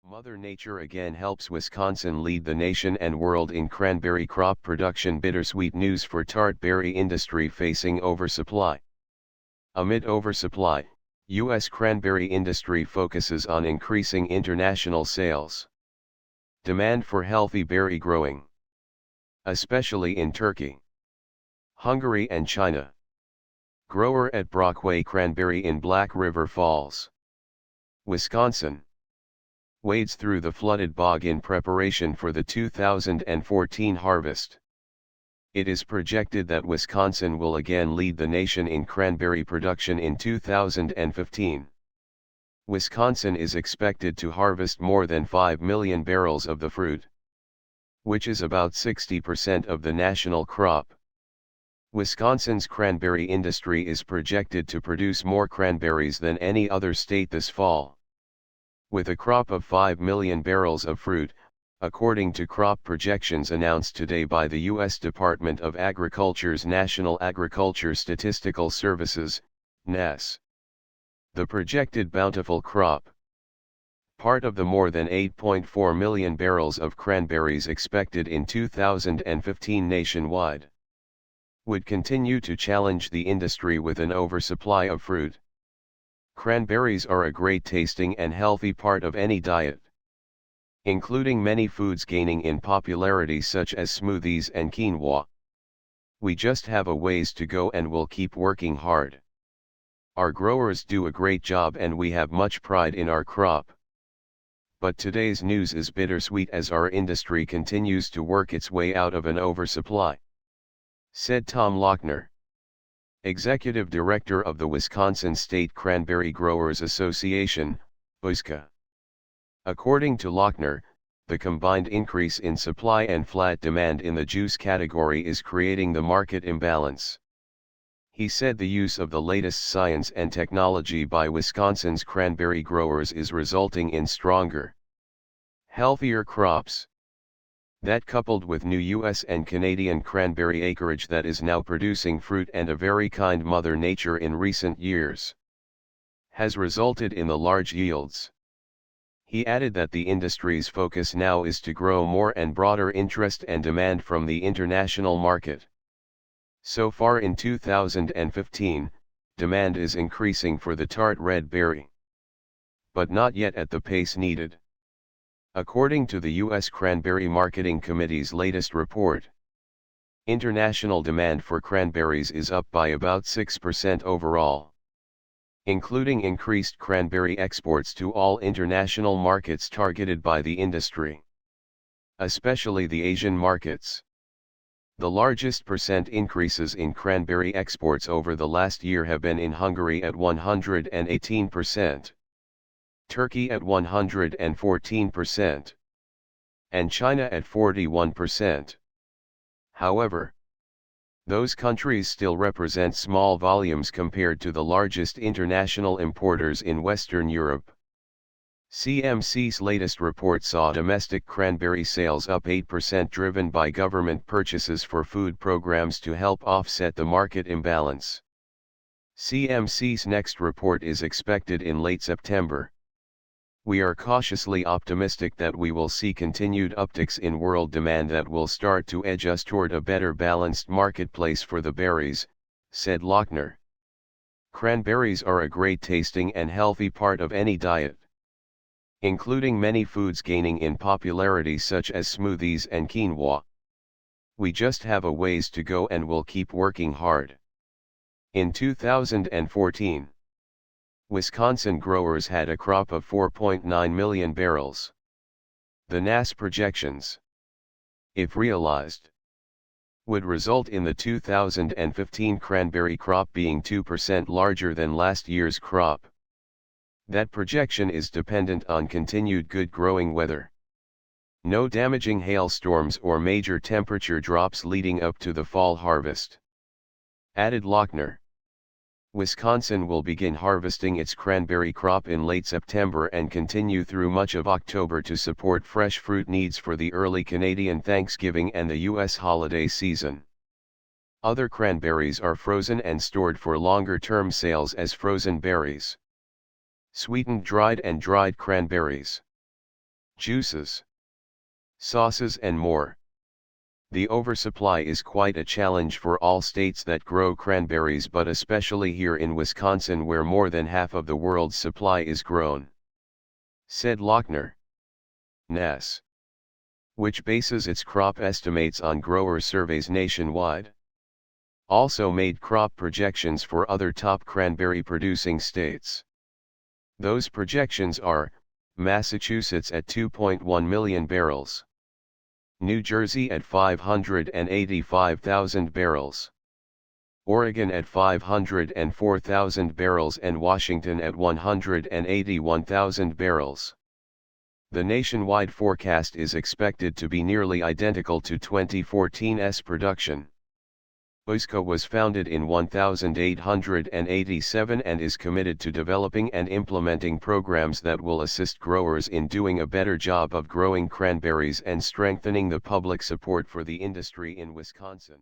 Mother Nature again helps Wisconsin lead the nation and world in cranberry crop production. Bittersweet news for tart berry industry facing oversupply. Amid oversupply, U.S. cranberry industry focuses on increasing international sales. Demand for healthy berry growing, especially in Turkey, Hungary and China. Grower at Brockway Cranberry in Black River Falls, Wisconsin, wades through the flooded bog in preparation for the 2014 harvest. It is projected that Wisconsin will again lead the nation in cranberry production in 2015. Wisconsin is expected to harvest more than 5 million barrels of the fruit, which is about 60% of the national crop. Wisconsin's cranberry industry is projected to produce more cranberries than any other state this fall. With a crop of 5 million barrels of fruit, according to crop projections announced today by the U.S. Department of Agriculture's National Agriculture Statistical Services, NAS. The projected bountiful crop, part of the more than 8.4 million barrels of cranberries expected in 2015 nationwide, would continue to challenge the industry with an oversupply of fruit. Cranberries are a great tasting and healthy part of any diet, including many foods gaining in popularity such as smoothies and quinoa. We just have a ways to go and we'll keep working hard. Our growers do a great job and we have much pride in our crop. But today's news is bittersweet as our industry continues to work its way out of an oversupply, said Tom Lochner, Executive Director of the Wisconsin State Cranberry Growers Association, WSCA. According to Lochner, the combined increase in supply and flat demand in the juice category is creating the market imbalance. He said the use of the latest science and technology by Wisconsin's cranberry growers is resulting in stronger, healthier crops. That, coupled with new U.S. and Canadian cranberry acreage that is now producing fruit and a very kind Mother Nature in recent years, has resulted in the large yields. He added that the industry's focus now is to grow more and broader interest and demand from the international market. So far in 2015, demand is increasing for the tart red berry, but not yet at the pace needed. According to the U.S. Cranberry Marketing Committee's latest report, international demand for cranberries is up by about 6% overall, including increased cranberry exports to all international markets targeted by the industry, especially the Asian markets. The largest percent increases in cranberry exports over the last year have been in Hungary at 118%. Turkey at 114%, and China at 41%. However, those countries still represent small volumes compared to the largest international importers in Western Europe. CMC's latest report saw domestic cranberry sales up 8% driven by government purchases for food programs to help offset the market imbalance. CMC's next report is expected in late September. We are cautiously optimistic that we will see continued upticks in world demand that will start to edge us toward a better balanced marketplace for the berries, said Lochner. Cranberries are a great tasting and healthy part of any diet, including many foods gaining in popularity such as smoothies and quinoa. We just have a ways to go and we'll keep working hard. In 2014, Wisconsin growers had a crop of 4.9 million barrels. The NAS projections, if realized, would result in the 2015 cranberry crop being 2% larger than last year's crop. That projection is dependent on continued good growing weather, no damaging hailstorms or major temperature drops leading up to the fall harvest, added Lochner. Wisconsin will begin harvesting its cranberry crop in late September and continue through much of October to support fresh fruit needs for the early Canadian Thanksgiving and the U.S. holiday season. Other cranberries are frozen and stored for longer-term sales as frozen berries. Sweetened dried and dried cranberries. juices, sauces and more. The oversupply is quite a challenge for all states that grow cranberries, but especially here in Wisconsin, where more than half of the world's supply is grown," said Lochner. NAS, which bases its crop estimates on grower surveys nationwide, also made crop projections for other top cranberry producing states. Those projections are: Massachusetts at 2.1 million barrels, New Jersey at 585,000 barrels, Oregon at 504,000 barrels and Washington at 181,000 barrels. The nationwide forecast is expected to be nearly identical to 2014's production. USCO was founded in 1887 and is committed to developing and implementing programs that will assist growers in doing a better job of growing cranberries and strengthening the public support for the industry in Wisconsin.